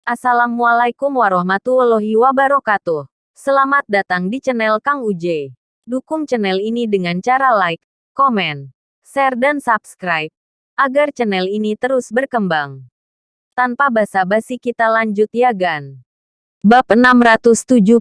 Assalamualaikum warahmatullahi wabarakatuh. Selamat datang di channel Kang Uje. Dukung channel ini dengan cara like, komen, share dan subscribe, agar channel ini terus berkembang. Tanpa basa-basi kita lanjut ya gan. Bab 676,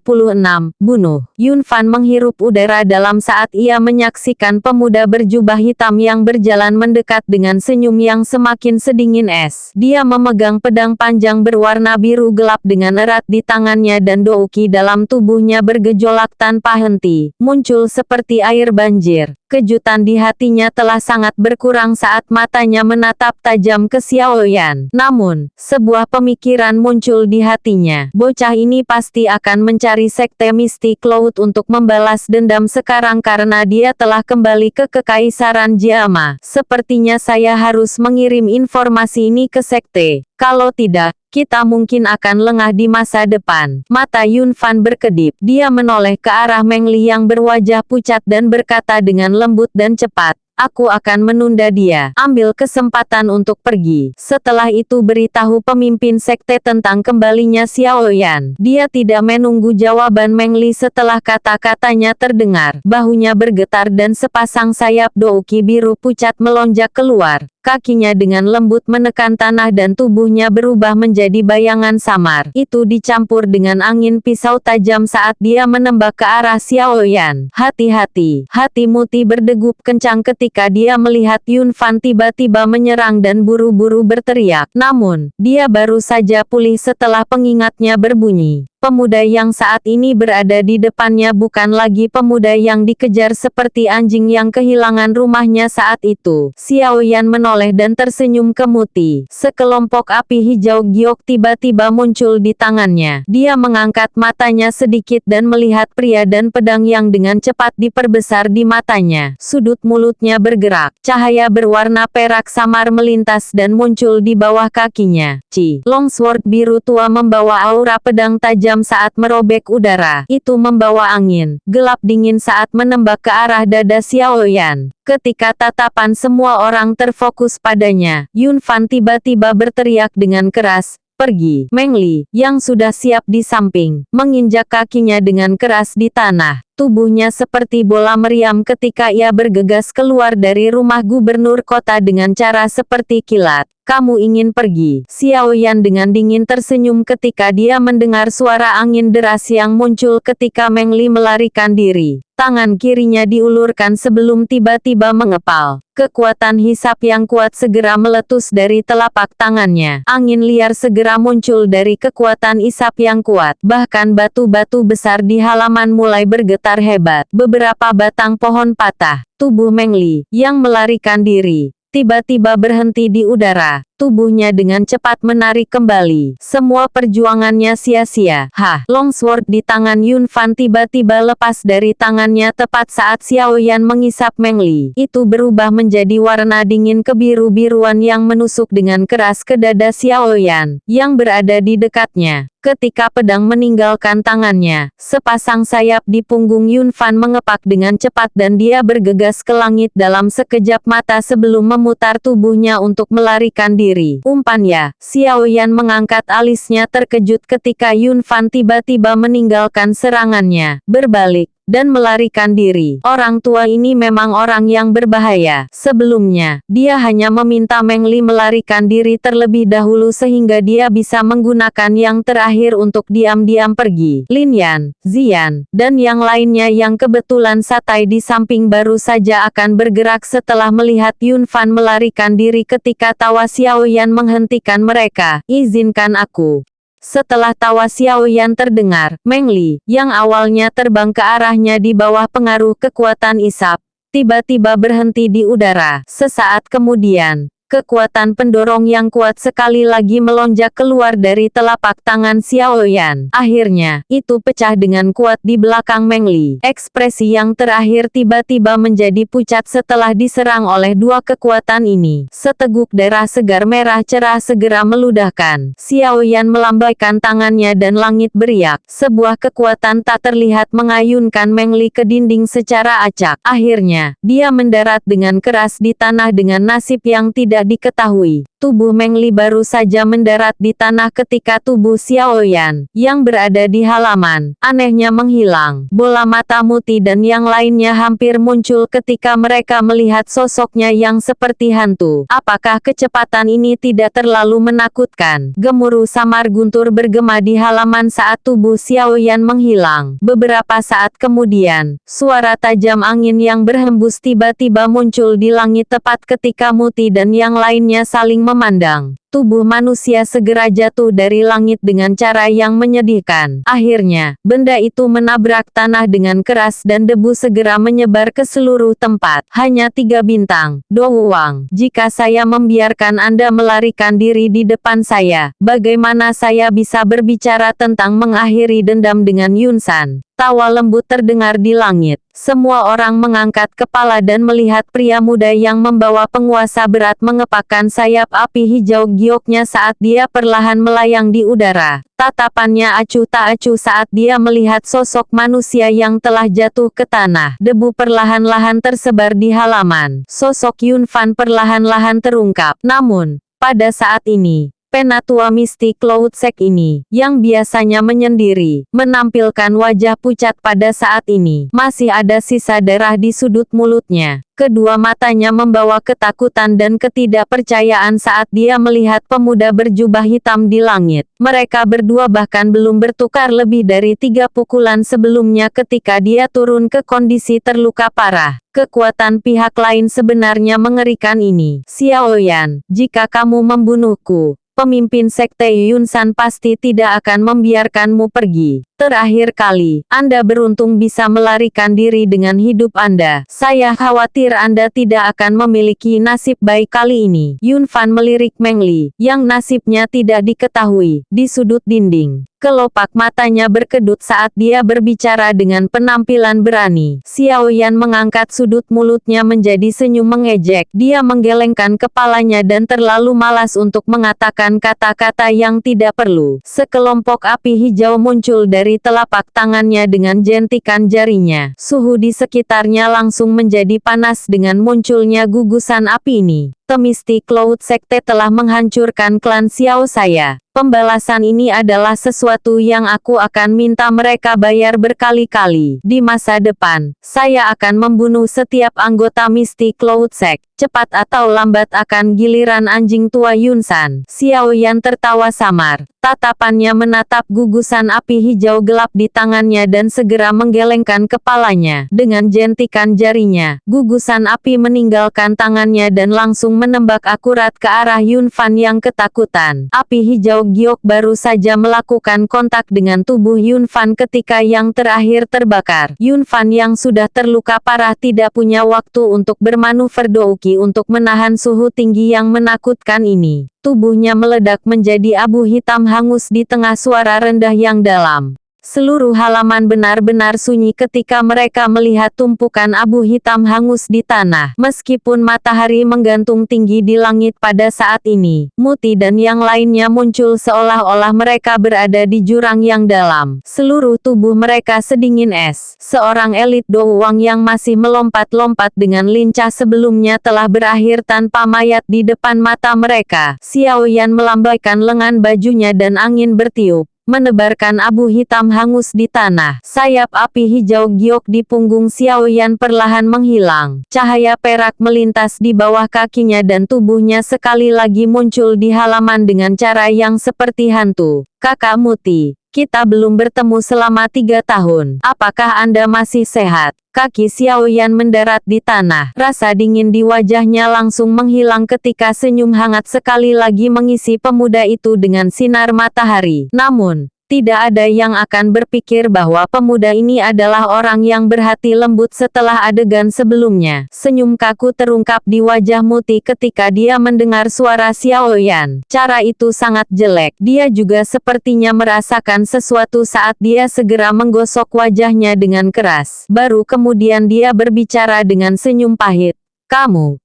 Bunuh. Yun Fan menghirup udara dalam saat ia menyaksikan pemuda berjubah hitam yang berjalan mendekat dengan senyum yang semakin sedingin es. Dia memegang pedang panjang berwarna biru gelap dengan erat di tangannya dan douki dalam tubuhnya bergejolak tanpa henti, muncul seperti air banjir. Kejutan di hatinya telah sangat berkurang saat matanya menatap tajam ke Xiaoyan. Namun, sebuah pemikiran muncul di hatinya. Bocah ini pasti akan mencari sekte mistik Cloud untuk membalas dendam sekarang karena dia telah kembali ke Kekaisaran Jiama. Sepertinya saya harus mengirim informasi ini ke sekte. Kalau tidak, kita mungkin akan lengah di masa depan. Mata Yun Fan berkedip. Dia menoleh ke arah Meng Li yang berwajah pucat dan berkata dengan lembut dan cepat, "Aku akan menunda dia. Ambil kesempatan untuk pergi." Setelah itu beritahu pemimpin sekte tentang kembalinya Xiaoyan. Dia tidak menunggu jawaban Meng Li setelah kata-katanya terdengar. Bahunya bergetar dan sepasang sayap douki biru pucat melonjak keluar. Kakinya dengan lembut menekan tanah dan tubuhnya berubah menjadi bayangan samar. Itu dicampur dengan angin pisau tajam saat dia menembak ke arah Xiaoyan. "Hati-hati!" Hati Muti berdegup kencang ketika dia melihat Yun Fan tiba-tiba menyerang dan buru-buru berteriak. Namun, dia baru saja pulih setelah pengingatnya berbunyi. Pemuda yang saat ini berada di depannya bukan lagi pemuda yang dikejar seperti anjing yang kehilangan rumahnya saat itu. Xiaoyan menoleh dan tersenyum ke Muti. Sekelompok api hijau giok tiba-tiba muncul di tangannya. Dia mengangkat matanya sedikit dan melihat pria dan pedang yang dengan cepat diperbesar di matanya. Sudut mulutnya bergerak. Cahaya berwarna perak samar melintas dan muncul di bawah kakinya. Longsword biru tua membawa aura pedang tajam saat merobek udara. Itu membawa angin gelap dingin saat menembak ke arah dada Xiaoyan. Ketika tatapan semua orang terfokus padanya, Yun Fan tiba-tiba berteriak dengan keras, "Pergi!" Meng Li, yang sudah siap di samping, menginjak kakinya dengan keras di tanah. Tubuhnya seperti bola meriam ketika ia bergegas keluar dari rumah gubernur kota dengan cara seperti kilat. "Kamu ingin pergi?" Xiaoyan dengan dingin tersenyum ketika dia mendengar suara angin deras yang muncul ketika Meng Li melarikan diri. Tangan kirinya diulurkan sebelum tiba-tiba mengepal. Kekuatan hisap yang kuat segera meletus dari telapak tangannya. Angin liar segera muncul dari kekuatan isap yang kuat. Bahkan batu-batu besar di halaman mulai bergetar hebat. Beberapa batang pohon patah. Tubuh Meng Li, yang melarikan diri, tiba-tiba berhenti di udara. Tubuhnya dengan cepat menarik kembali. Semua perjuangannya sia-sia. Longsword di tangan Yun Fan tiba-tiba lepas dari tangannya tepat saat Xiaoyan mengisap Meng Li. Itu berubah menjadi warna dingin kebiru-biruan yang menusuk dengan keras ke dada Xiaoyan, yang berada di dekatnya. Ketika pedang meninggalkan tangannya, sepasang sayap di punggung Yun Fan mengepak dengan cepat dan dia bergegas ke langit dalam sekejap mata sebelum memutar tubuhnya untuk melarikan diri. Umpan ya! Xiaoyan mengangkat alisnya terkejut ketika Yun Fan tiba-tiba meninggalkan serangannya, berbalik, dan melarikan diri. Orang tua ini memang orang yang berbahaya. Sebelumnya, dia hanya meminta Meng Li melarikan diri terlebih dahulu sehingga dia bisa menggunakan yang terakhir untuk diam-diam pergi. Lin Yan, Ziyan, dan yang lainnya yang kebetulan santai di samping baru saja akan bergerak setelah melihat Yun Fan melarikan diri ketika tawa Xiaoyan menghentikan mereka. "Izinkan aku." Setelah tawa Xiaoyan terdengar, Meng Li, yang awalnya terbang ke arahnya di bawah pengaruh kekuatan isap, tiba-tiba berhenti di udara. Sesaat kemudian, kekuatan pendorong yang kuat sekali lagi melonjak keluar dari telapak tangan Xiaoyan. Akhirnya, itu pecah dengan kuat di belakang Meng Li. Ekspresi yang terakhir tiba-tiba menjadi pucat setelah diserang oleh dua kekuatan ini. Seteguk darah segar merah cerah segera meludahkan. Xiaoyan melambaikan tangannya dan langit beriak. Sebuah kekuatan tak terlihat mengayunkan Meng Li ke dinding secara acak. Akhirnya, dia mendarat dengan keras di tanah dengan nasib yang tidak diketahui. Tubuh Meng Li baru saja mendarat di tanah ketika tubuh Xiaoyan, yang berada di halaman, anehnya menghilang. Bola mata Muti dan yang lainnya hampir muncul ketika mereka melihat sosoknya yang seperti hantu. Apakah kecepatan ini tidak terlalu menakutkan? Gemuruh samar guntur bergema di halaman saat tubuh Xiaoyan menghilang. Beberapa saat kemudian, suara tajam angin yang berhembus tiba-tiba muncul di langit tepat ketika Muti dan yang lainnya saling memandang. Tubuh manusia segera jatuh dari langit dengan cara yang menyedihkan. Akhirnya, benda itu menabrak tanah dengan keras dan debu segera menyebar ke seluruh tempat. Hanya 3 bintang. Douwang, jika saya membiarkan Anda melarikan diri di depan saya, bagaimana saya bisa berbicara tentang mengakhiri dendam dengan Yunsan? Tawa lembut terdengar di langit. Semua orang mengangkat kepala dan melihat pria muda yang membawa penguasa berat mengepakkan sayap api hijau gioknya saat dia perlahan melayang di udara. Tatapannya acuh tak acuh saat dia melihat sosok manusia yang telah jatuh ke tanah. Debu perlahan-lahan tersebar di halaman. Sosok Yun Fan perlahan-lahan terungkap. Namun, pada saat ini, Penatua mistik Cloud Sect ini, yang biasanya menyendiri, menampilkan wajah pucat pada saat ini. Masih ada sisa darah di sudut mulutnya. Kedua matanya membawa ketakutan dan ketidakpercayaan saat dia melihat pemuda berjubah hitam di langit. Mereka berdua bahkan belum bertukar lebih dari 3 pukulan sebelumnya ketika dia turun ke kondisi terluka parah. Kekuatan pihak lain sebenarnya mengerikan ini. Xiaoyan, jika kamu membunuhku, pemimpin sekte Yunsan pasti tidak akan membiarkanmu pergi. Terakhir kali, Anda beruntung bisa melarikan diri dengan hidup Anda. Saya khawatir Anda tidak akan memiliki nasib baik kali ini. Yun Fan melirik Meng Li, yang nasibnya tidak diketahui, di sudut dinding. Kelopak matanya berkedut saat dia berbicara dengan penampilan berani. Xiaoyan mengangkat sudut mulutnya menjadi senyum mengejek. Dia menggelengkan kepalanya dan terlalu malas untuk mengatakan kata-kata yang tidak perlu. Sekelompok api hijau muncul dari telapak tangannya dengan jentikan jarinya. Suhu di sekitarnya langsung menjadi panas dengan munculnya gugusan api ini. Temisti Cloud Sekte telah menghancurkan klan Xiao saya. Pembalasan ini adalah sesuatu yang aku akan minta mereka bayar berkali-kali. Di masa depan, saya akan membunuh setiap anggota Misty Cloud Sect. Cepat atau lambat akan giliran anjing tua Yunsan. Xiaoyan tertawa samar. Tatapannya menatap gugusan api hijau gelap di tangannya dan segera menggelengkan kepalanya. Dengan jentikan jarinya, gugusan api meninggalkan tangannya dan langsung menembak akurat ke arah Yun Fan yang ketakutan. Api hijau giok baru saja melakukan kontak dengan tubuh Yun Fan ketika yang terakhir terbakar. Yun Fan yang sudah terluka parah tidak punya waktu untuk bermanuver douki untuk menahan suhu tinggi yang menakutkan ini. Tubuhnya meledak menjadi abu hitam hangus di tengah suara rendah yang dalam. Seluruh halaman benar-benar sunyi ketika mereka melihat tumpukan abu hitam hangus di tanah. Meskipun matahari menggantung tinggi di langit pada saat ini, Muti dan yang lainnya muncul seolah-olah mereka berada di jurang yang dalam. Seluruh tubuh mereka sedingin es. Seorang elit Douwang yang masih melompat-lompat dengan lincah sebelumnya telah berakhir tanpa mayat di depan mata mereka. Xiaoyan melambaikan lengan bajunya dan angin bertiup, menebarkan abu hitam hangus di tanah. Sayap api hijau giok di punggung Xiaoyan perlahan menghilang. Cahaya perak melintas di bawah kakinya dan tubuhnya sekali lagi muncul di halaman dengan cara yang seperti hantu. Kakak Muti, kita belum bertemu selama 3 tahun. Apakah Anda masih sehat? Kaki Xiaoyan mendarat di tanah. Rasa dingin di wajahnya langsung menghilang ketika senyum hangat sekali lagi mengisi pemuda itu dengan sinar matahari. Namun, tidak ada yang akan berpikir bahwa pemuda ini adalah orang yang berhati lembut setelah adegan sebelumnya. Senyum kaku terungkap di wajah Muti ketika dia mendengar suara Xiaoyan. Cara itu sangat jelek. Dia juga sepertinya merasakan sesuatu saat dia segera menggosok wajahnya dengan keras. Baru kemudian dia berbicara dengan senyum pahit.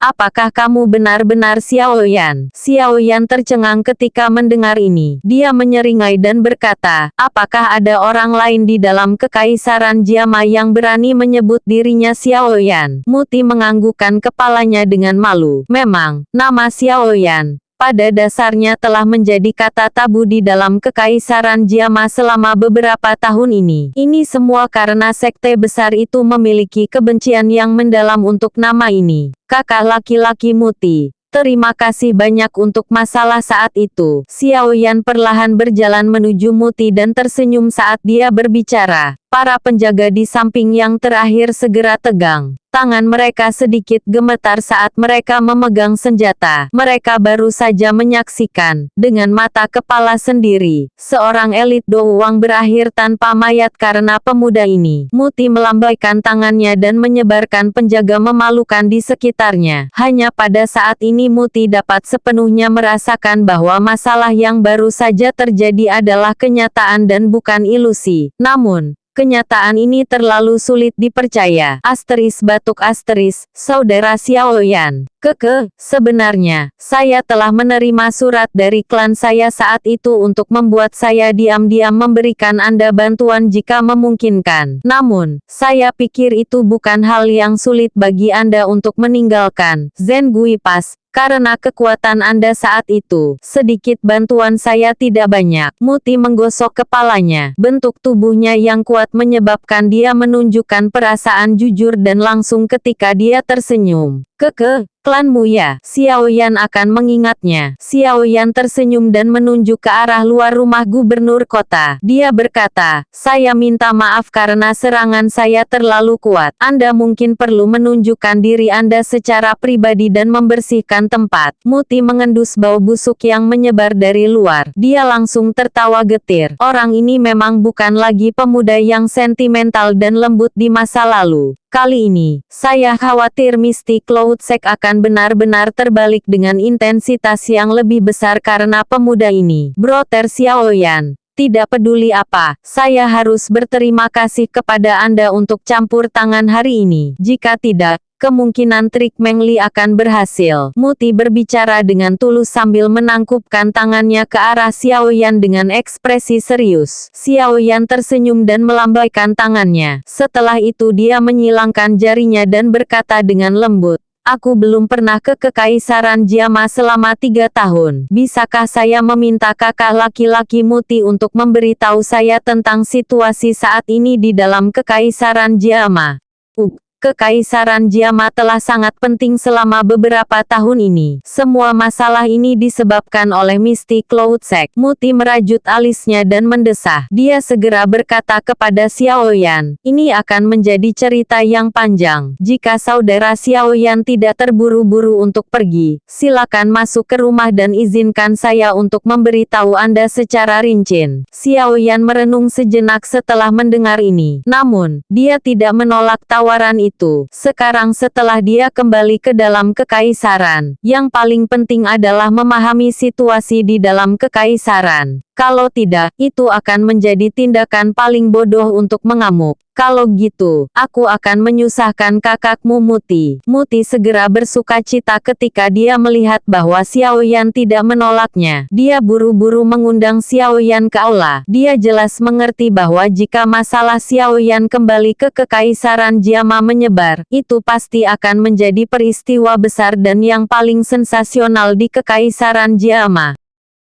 Apakah kamu benar-benar Xiaoyan? Xiaoyan tercengang ketika mendengar ini. Dia menyeringai dan berkata, apakah ada orang lain di dalam kekaisaran Jiama yang berani menyebut dirinya Xiaoyan? Muti menganggukkan kepalanya dengan malu. Memang, nama Xiaoyan. pada dasarnya telah menjadi kata tabu di dalam Kekaisaran Jiama selama beberapa tahun ini. Ini semua karena sekte besar itu memiliki kebencian yang mendalam untuk nama ini. Kakak laki-laki Muti, terima kasih banyak untuk masalah saat itu. Xiao Yan perlahan berjalan menuju Muti dan tersenyum saat dia berbicara. Para penjaga di samping yang terakhir segera tegang. Tangan mereka sedikit gemetar saat mereka memegang senjata. Mereka baru saja menyaksikan, dengan mata kepala sendiri, seorang elit Douwang berakhir tanpa mayat karena pemuda ini. Muti melambaikan tangannya dan menyebarkan penjaga memalukan di sekitarnya. Hanya pada saat ini Muti dapat sepenuhnya merasakan bahwa masalah yang baru saja terjadi adalah kenyataan dan bukan ilusi. Namun, kenyataan ini terlalu sulit dipercaya. Batuk saudara Xiao Yan. Sebenarnya, saya telah menerima surat dari klan saya saat itu untuk membuat saya diam-diam memberikan Anda bantuan jika memungkinkan. Namun, saya pikir itu bukan hal yang sulit bagi Anda untuk meninggalkan Zhen Gui Pas. Karena kekuatan Anda saat itu, sedikit bantuan saya tidak banyak. Muti menggosok kepalanya. Bentuk tubuhnya yang kuat menyebabkan dia menunjukkan perasaan jujur dan langsung ketika dia tersenyum. Klanmu ya? Xiao Yan akan mengingatnya. Xiao Yan tersenyum dan menunjuk ke arah luar rumah gubernur kota. Dia berkata, saya minta maaf karena serangan saya terlalu kuat. Anda mungkin perlu menunjukkan diri Anda secara pribadi dan membersihkan tempat. Muti mengendus bau busuk yang menyebar dari luar. Dia langsung tertawa getir. Orang ini memang bukan lagi pemuda yang sentimental dan lembut di masa lalu. Kali ini, saya khawatir Mystic Cloud Sect akan benar-benar terbalik dengan intensitas yang lebih besar karena pemuda ini. Broter Xiao Yan, tidak peduli apa, saya harus berterima kasih kepada Anda untuk campur tangan hari ini. Jika tidak, kemungkinan trik Meng Li akan berhasil. Muti berbicara dengan tulus sambil menangkupkan tangannya ke arah Xiao Yan dengan ekspresi serius. Xiao Yan tersenyum dan melambaikan tangannya. Setelah itu dia menyilangkan jarinya dan berkata dengan lembut, aku belum pernah ke Kekaisaran Jiama selama 3 tahun. Bisakah saya meminta kakak laki-laki Muti untuk memberitahu saya tentang situasi saat ini di dalam Kekaisaran Jiama? Kekaisaran Jiama telah sangat penting selama beberapa tahun ini. Semua masalah ini disebabkan oleh Mystic Cloud Sect. Muti merajut alisnya dan mendesah. Dia segera berkata kepada Xiao Yan, ini akan menjadi cerita yang panjang. Jika saudara Xiao Yan tidak terburu-buru untuk pergi, silakan masuk ke rumah dan izinkan saya untuk memberitahu Anda secara rinci. Xiao Yan merenung sejenak setelah mendengar ini. Namun, dia tidak menolak tawaran itu. Sekarang setelah dia kembali ke dalam kekaisaran, yang paling penting adalah memahami situasi di dalam kekaisaran. Kalau tidak, itu akan menjadi tindakan paling bodoh untuk mengamuk. Kalau gitu, aku akan menyusahkan kakakmu Muti. Muti segera bersuka cita ketika dia melihat bahwa Xiao Yan tidak menolaknya. Dia buru-buru mengundang Xiao Yan ke aula. Dia jelas mengerti bahwa jika masalah Xiao Yan kembali ke Kekaisaran Jiama menyebar, itu pasti akan menjadi peristiwa besar dan yang paling sensasional di Kekaisaran Jiama.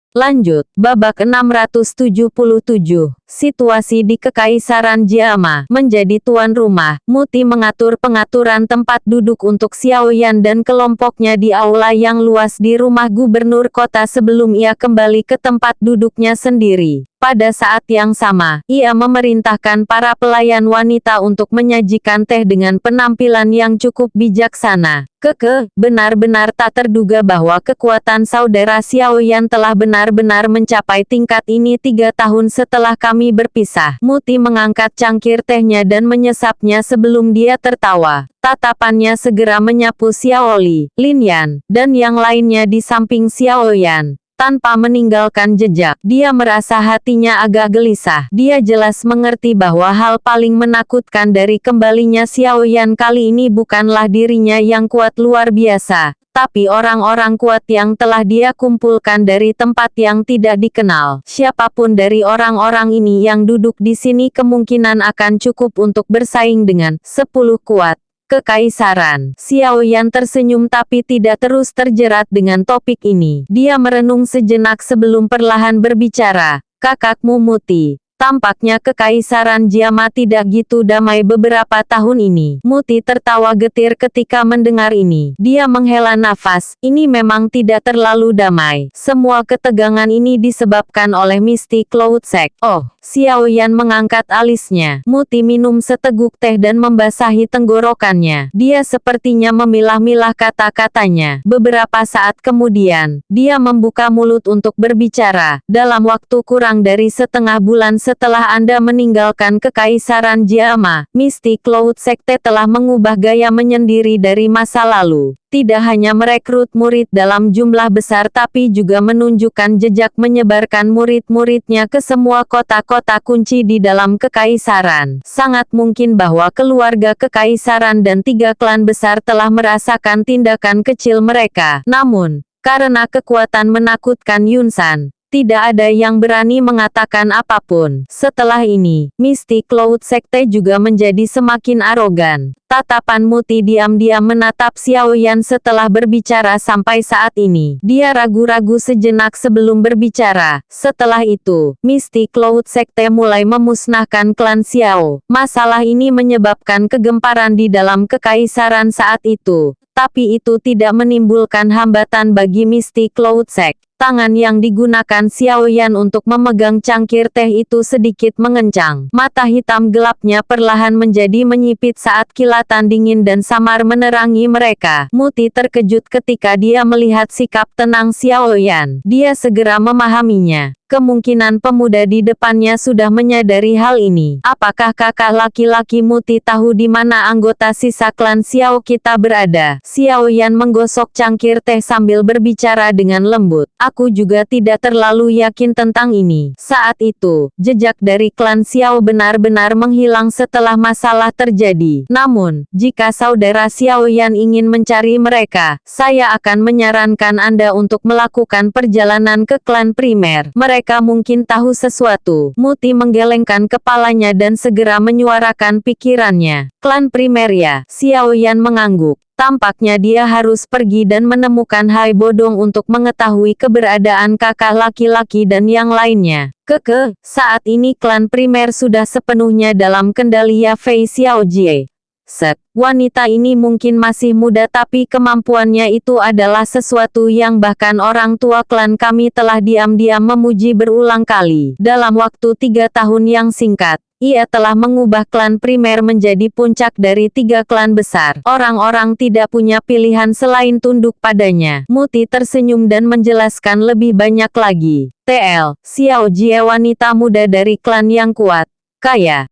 Lanjut, babak 677. Situasi di Kekaisaran Jiama. Menjadi tuan rumah, Muti mengatur pengaturan tempat duduk untuk Xiao Yan dan kelompoknya di aula yang luas di rumah gubernur kota sebelum ia kembali ke tempat duduknya sendiri. Pada saat yang sama, ia memerintahkan para pelayan wanita untuk menyajikan teh dengan penampilan yang cukup bijaksana. Benar-benar tak terduga bahwa kekuatan saudara Xiao Yan telah benar-benar mencapai tingkat ini 3 tahun setelah kami berpisah. Muti mengangkat cangkir tehnya dan menyesapnya sebelum dia tertawa. Tatapannya segera menyapu Xiao Li, Lin Yan, dan yang lainnya di samping Xiao Yan. Tanpa meninggalkan jejak, dia merasa hatinya agak gelisah. Dia jelas mengerti bahwa hal paling menakutkan dari kembalinya Xiao Yan kali ini bukanlah dirinya yang kuat luar biasa, tapi orang-orang kuat yang telah dia kumpulkan dari tempat yang tidak dikenal. Siapapun dari orang-orang ini yang duduk di sini kemungkinan akan cukup untuk bersaing dengan 10 kuat. Kekaisaran. Xiao Yan tersenyum tapi tidak terus terjerat dengan topik ini. Dia merenung sejenak sebelum perlahan berbicara. Kakakmu Muti. Tampaknya Kekaisaran Jiama tidak gitu damai beberapa tahun ini. Muti tertawa getir ketika mendengar ini. Dia menghela nafas. Ini memang tidak terlalu damai. Semua ketegangan ini disebabkan oleh Misty Cloud Sect. Oh, Xiao Yan mengangkat alisnya. Muti minum seteguk teh dan membasahi tenggorokannya. Dia sepertinya memilah-milah kata-katanya. Beberapa saat kemudian, dia membuka mulut untuk berbicara. Dalam waktu kurang dari setengah bulan setelah Anda meninggalkan Kekaisaran Jiama, Misty Cloud Sekte telah mengubah gaya menyendiri dari masa lalu. Tidak hanya merekrut murid dalam jumlah besar tapi juga menunjukkan jejak menyebarkan murid-muridnya ke semua kota-kota kunci di dalam Kekaisaran. Sangat mungkin bahwa keluarga Kekaisaran dan 3 klan besar telah merasakan tindakan kecil mereka. Namun, karena kekuatan menakutkan Yunsan, tidak ada yang berani mengatakan apapun. Setelah ini, Misty Cloud Sekte juga menjadi semakin arogan. Tatapan Muti diam-diam menatap Xiao Yan setelah berbicara sampai saat ini. Dia ragu-ragu sejenak sebelum berbicara. Setelah itu, Misty Cloud Sekte mulai memusnahkan klan Xiao. Masalah ini menyebabkan kegemparan di dalam Kekaisaran saat itu. Tapi itu tidak menimbulkan hambatan bagi Misty Cloud Sect. Tangan yang digunakan Xiao Yan untuk memegang cangkir teh itu sedikit mengencang. Mata hitam gelapnya perlahan menjadi menyipit saat kilatan dingin dan samar menerangi mereka. Muti terkejut ketika dia melihat sikap tenang Xiao Yan. Dia segera memahaminya. Kemungkinan pemuda di depannya sudah menyadari hal ini. Apakah kakak laki-laki Muti tahu di mana anggota sisa klan Xiao kita berada? Xiao Yan menggosok cangkir teh sambil berbicara dengan lembut. Aku juga tidak terlalu yakin tentang ini. Saat itu, jejak dari klan Xiao benar-benar menghilang setelah masalah terjadi. Namun, jika saudara Xiao Yan ingin mencari mereka, saya akan menyarankan Anda untuk melakukan perjalanan ke klan primer. Mereka mungkin tahu sesuatu. Muti menggelengkan kepalanya dan segera menyuarakan pikirannya. Klan primer ya? Xiao Yan mengangguk. Tampaknya dia harus pergi dan menemukan Hai Bodong untuk mengetahui keberadaan kakak laki-laki dan yang lainnya. Saat ini klan primer sudah sepenuhnya dalam kendali Fei Xiaojie. Wanita ini mungkin masih muda tapi kemampuannya itu adalah sesuatu yang bahkan orang tua klan kami telah diam-diam memuji berulang kali. Dalam waktu 3 tahun yang singkat, ia telah mengubah klan primer menjadi puncak dari 3 klan besar. Orang-orang tidak punya pilihan selain tunduk padanya. Muti tersenyum dan menjelaskan lebih banyak lagi. TL, Xiaojie wanita muda dari klan yang kuat, kaya.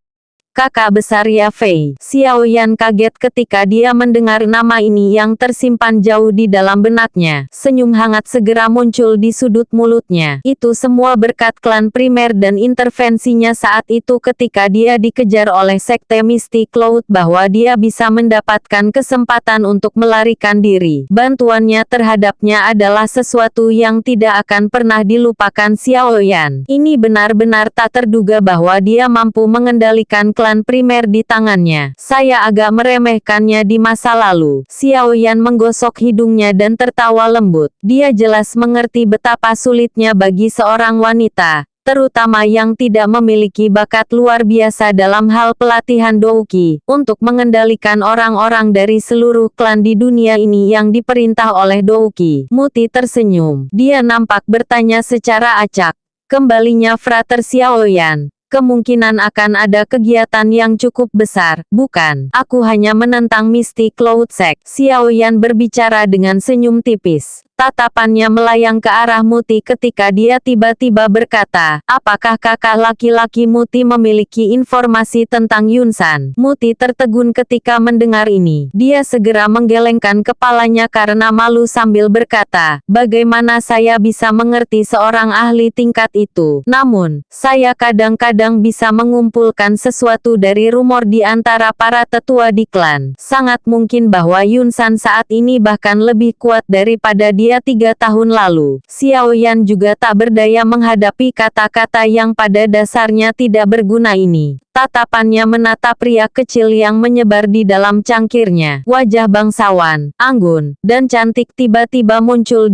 Kakak besar Ya Fei. Xiao Yan kaget ketika dia mendengar nama ini yang tersimpan jauh di dalam benaknya. Senyum hangat segera muncul di sudut mulutnya. Itu semua berkat klan primer dan intervensinya saat itu ketika dia dikejar oleh sekte Misty Cloud bahwa dia bisa mendapatkan kesempatan untuk melarikan diri. Bantuannya terhadapnya adalah sesuatu yang tidak akan pernah dilupakan Xiao Yan. Ini benar-benar tak terduga bahwa dia mampu mengendalikan klan primer di tangannya. Saya agak meremehkannya di masa lalu. Xiao Yan menggosok hidungnya dan tertawa lembut. Dia jelas mengerti betapa sulitnya bagi seorang wanita, terutama yang tidak memiliki bakat luar biasa dalam hal pelatihan Douqi, untuk mengendalikan orang-orang dari seluruh klan di dunia ini yang diperintah oleh Douqi. Muti tersenyum. Dia nampak bertanya secara acak. Kembalinya Frater Xiao Yan. Kemungkinan akan ada kegiatan yang cukup besar, bukan? Aku hanya menentang Misty Cloud Sect. Xiao Yan berbicara dengan senyum tipis. Tatapannya melayang ke arah Muti ketika dia tiba-tiba berkata, apakah kakak laki-laki Muti memiliki informasi tentang Yunsan? Muti tertegun ketika mendengar ini. Dia segera menggelengkan kepalanya karena malu sambil berkata, bagaimana saya bisa mengerti seorang ahli tingkat itu? Namun, saya kadang-kadang bisa mengumpulkan sesuatu dari rumor di antara para tetua di klan. Sangat mungkin bahwa Yunsan saat ini bahkan lebih kuat daripada dia 3 tahun lalu. Xiao Yan juga tak berdaya menghadapi kata-kata yang pada dasarnya tidak berguna ini. Tatapannya menatap pria kecil yang menyebar di dalam cangkirnya. Wajah bangsawan, anggun, dan cantik tiba-tiba muncul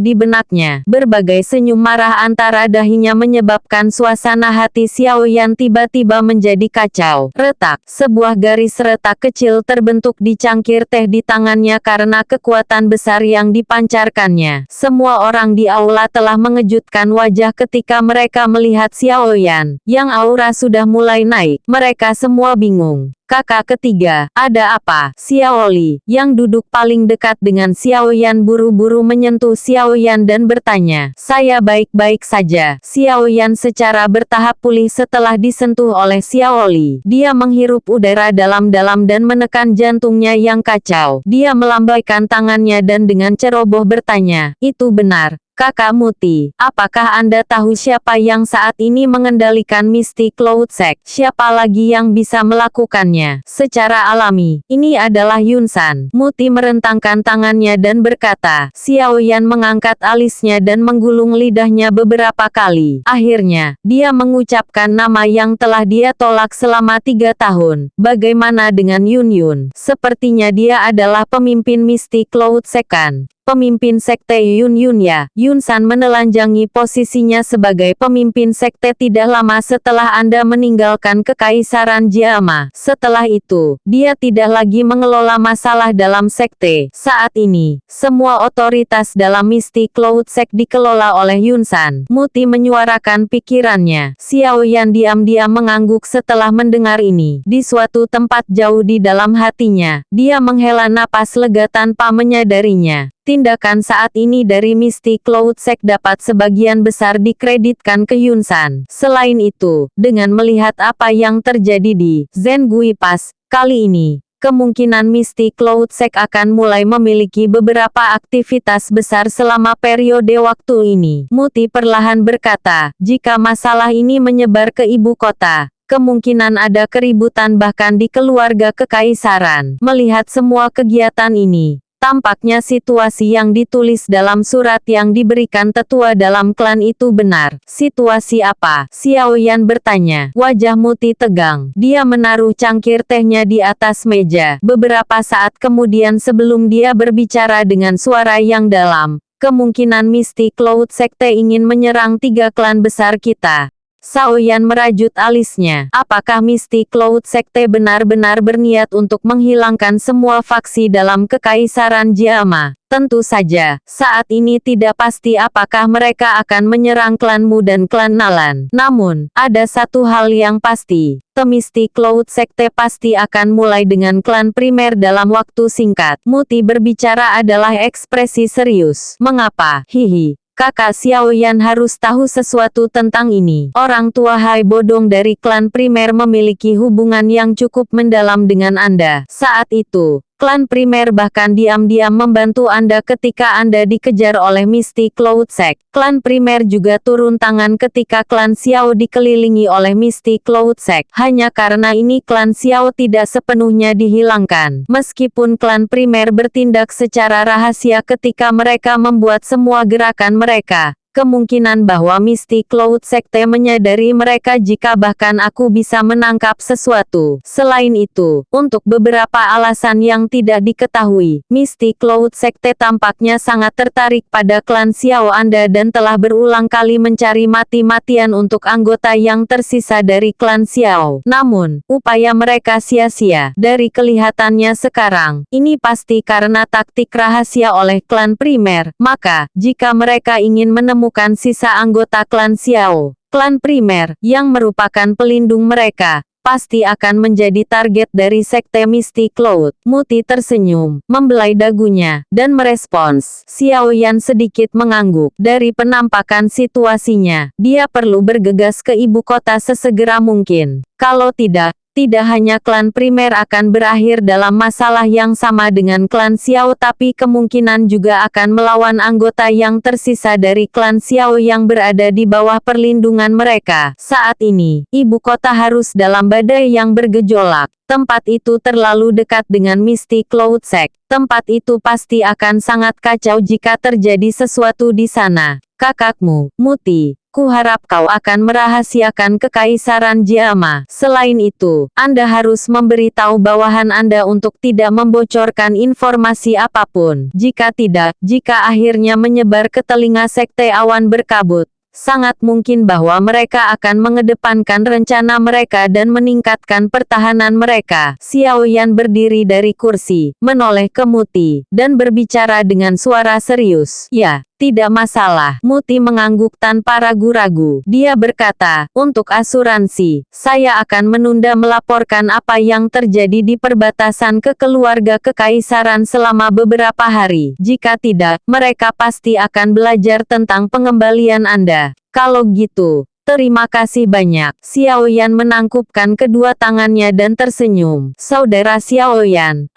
di benaknya. Berbagai senyum marah antara dahinya menyebabkan suasana hati Xiaoyan tiba-tiba menjadi kacau. Retak, sebuah garis retak kecil terbentuk di cangkir teh di tangannya karena kekuatan besar yang dipancarkannya. Semua orang di aula telah mengejutkan wajah ketika mereka melihat Xiaoyan, yang aura sudah mulai naik. Mereka semua bingung. Kakak ketiga, ada apa? Xiaoli, yang duduk paling dekat dengan Xiaoyan buru-buru menyentuh Xiaoyan dan bertanya. Saya baik-baik saja. Xiaoyan secara bertahap pulih setelah disentuh oleh Xiaoli. Dia menghirup udara dalam-dalam dan menekan jantungnya yang kacau. Dia melambaikan tangannya dan dengan ceroboh bertanya, itu benar. Kakak Muti, apakah Anda tahu siapa yang saat ini mengendalikan Misty Cloud Sect? Siapa lagi yang bisa melakukannya secara alami? Ini adalah Yunsan. Muti merentangkan tangannya dan berkata. Xiaoyan mengangkat alisnya dan menggulung lidahnya beberapa kali. Akhirnya, dia mengucapkan nama yang telah dia tolak selama 3 tahun. Bagaimana dengan Yun Yun? Sepertinya dia adalah pemimpin Misty Cloud Sect kan? Pemimpin sekte Yun Yun ya. Yunsan menelanjangi posisinya sebagai pemimpin sekte tidak lama setelah Anda meninggalkan Kekaisaran Jiama. Setelah itu, dia tidak lagi mengelola masalah dalam sekte. Saat ini, semua otoritas dalam Misty Cloud Sect dikelola oleh Yunsan. Muti menyuarakan pikirannya. Xiaoyan diam-diam mengangguk setelah mendengar ini. Di suatu tempat jauh di dalam hatinya, dia menghela napas lega tanpa menyadarinya. Tindakan saat ini dari Misty Cloud Sect dapat sebagian besar dikreditkan ke Yunsan. Selain itu, dengan melihat apa yang terjadi di Zengui Pass kali ini, kemungkinan Misty Cloud Sect akan mulai memiliki beberapa aktivitas besar selama periode waktu ini. Muti perlahan berkata, jika masalah ini menyebar ke ibu kota, kemungkinan ada keributan bahkan di keluarga kekaisaran. Melihat semua kegiatan ini, tampaknya situasi yang ditulis dalam surat yang diberikan tetua dalam klan itu benar. Situasi apa? Xiaoyan bertanya. Wajah Muti tegang. Dia menaruh cangkir tehnya di atas meja. Beberapa saat kemudian sebelum dia berbicara dengan suara yang dalam, kemungkinan Misty Cloud Sekte ingin menyerang 3 klan besar kita. Xiaoyan merajut alisnya. Apakah Misty Cloud Sekte benar-benar berniat untuk menghilangkan semua faksi dalam Kekaisaran Jiama? Tentu saja, saat ini tidak pasti apakah mereka akan menyerang klanmu dan klan Nalan. Namun, ada satu hal yang pasti. The Misty Cloud Sekte pasti akan mulai dengan klan primer dalam waktu singkat. Muti berbicara adalah ekspresi serius. Mengapa? Hihi. Kakak Xiaoyan harus tahu sesuatu tentang ini. Orang tua Hai Bodong dari klan primer memiliki hubungan yang cukup mendalam dengan Anda. Saat itu, klan primer bahkan diam-diam membantu Anda ketika Anda dikejar oleh Misty Cloud Sect. Klan primer juga turun tangan ketika klan Xiao dikelilingi oleh Misty Cloud Sect. Hanya karena ini klan Xiao tidak sepenuhnya dihilangkan. Meskipun klan primer bertindak secara rahasia ketika mereka membuat semua gerakan mereka, kemungkinan bahwa Misty Cloud Sekte menyadari mereka jika bahkan aku bisa menangkap sesuatu. Selain itu, untuk beberapa alasan yang tidak diketahui, Misty Cloud Sekte tampaknya sangat tertarik pada klan Xiao Anda dan telah berulang kali mencari mati-matian untuk anggota yang tersisa dari klan Xiao. Namun, upaya mereka sia-sia. Dari kelihatannya sekarang, ini pasti karena taktik rahasia oleh klan primer. Maka, jika mereka ingin menemukan sisa anggota klan Xiao, klan primer, yang merupakan pelindung mereka, pasti akan menjadi target dari sekte Misty Cloud. Muti tersenyum, membelai dagunya, dan merespons. Xiaoyan sedikit mengangguk. Dari penampakan situasinya, dia perlu bergegas ke ibu kota sesegera mungkin. Kalau tidak hanya klan primer akan berakhir dalam masalah yang sama dengan klan Xiao tapi kemungkinan juga akan melawan anggota yang tersisa dari klan Xiao yang berada di bawah perlindungan mereka. Saat ini, ibu kota harus dalam badai yang bergejolak. Tempat itu terlalu dekat dengan Misty Cloud Sect. Tempat itu pasti akan sangat kacau jika terjadi sesuatu di sana. Kakakmu, Muti, Kuharap kau akan merahasiakan kekaisaran Jiama. Selain itu, Anda harus memberitahu bawahan Anda untuk tidak membocorkan informasi apapun. Jika tidak, jika akhirnya menyebar ke telinga Sekte Awan Berkabut, sangat mungkin bahwa mereka akan mengedepankan rencana mereka dan meningkatkan pertahanan mereka. Xiao Yan berdiri dari kursi, menoleh ke Muti, dan berbicara dengan suara serius. Ya, tidak masalah. Muti mengangguk tanpa ragu-ragu. Dia berkata, untuk asuransi, saya akan menunda melaporkan apa yang terjadi di perbatasan ke keluarga kekaisaran selama beberapa hari. Jika tidak, mereka pasti akan belajar tentang pengembalian Anda. Kalau gitu, terima kasih banyak. Xiao Yan menangkupkan kedua tangannya dan tersenyum. Saudara Xiao Yan,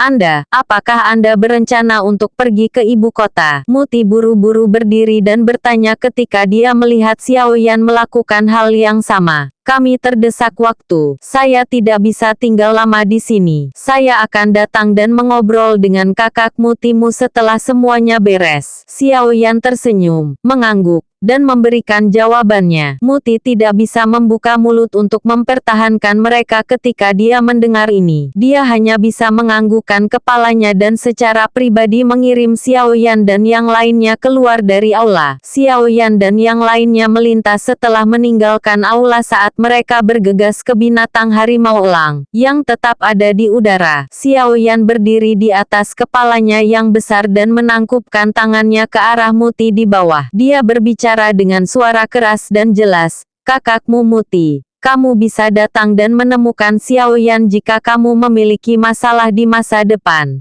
apakah Anda berencana untuk pergi ke ibu kota? Muti buru-buru berdiri dan bertanya ketika dia melihat Xiao Yan melakukan hal yang sama. Kami terdesak waktu. Saya tidak bisa tinggal lama di sini. Saya akan datang dan mengobrol dengan kakakmu Timu setelah semuanya beres. Xiao Yan tersenyum, mengangguk, dan memberikan jawabannya. Muti tidak bisa membuka mulut untuk mempertahankan mereka ketika dia mendengar ini. Dia hanya bisa menganggukkan kepalanya dan secara pribadi mengirim Xiao Yan dan yang lainnya keluar dari aula. Xiao Yan dan yang lainnya melintas setelah meninggalkan aula saat mereka bergegas ke binatang harimau elang, yang tetap ada di udara. Xiao Yan berdiri di atas kepalanya yang besar dan menangkupkan tangannya ke arah Muti di bawah. Dia berbicara dengan suara keras dan jelas, kakakmu Muti, kamu bisa datang dan menemukan Xiao Yan jika kamu memiliki masalah di masa depan.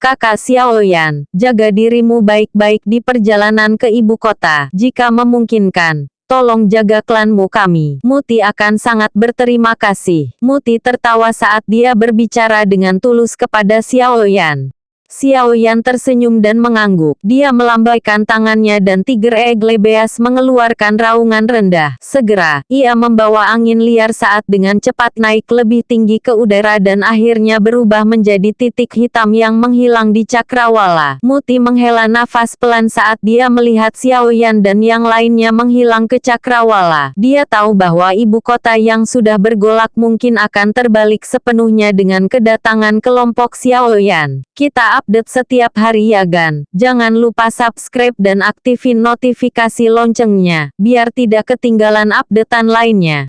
Kakak Xiao Yan, jaga dirimu baik-baik di perjalanan ke ibu kota. Jika memungkinkan, tolong jaga klanmu kami. Muti akan sangat berterima kasih. Muti tertawa saat dia berbicara dengan tulus kepada Xiao Yan. Xiao Yan tersenyum dan mengangguk. Dia melambaikan tangannya dan Tiger Eglebeas mengeluarkan raungan rendah. Segera, ia membawa angin liar saat dengan cepat naik lebih tinggi ke udara dan akhirnya berubah menjadi titik hitam yang menghilang di cakrawala. Muti menghela nafas pelan saat dia melihat Xiao Yan dan yang lainnya menghilang ke cakrawala. Dia tahu bahwa ibu kota yang sudah bergolak mungkin akan terbalik sepenuhnya dengan kedatangan kelompok Xiao Yan. Kita update setiap hari ya Gan. Jangan lupa subscribe dan aktifin notifikasi loncengnya, biar tidak ketinggalan updatean lainnya.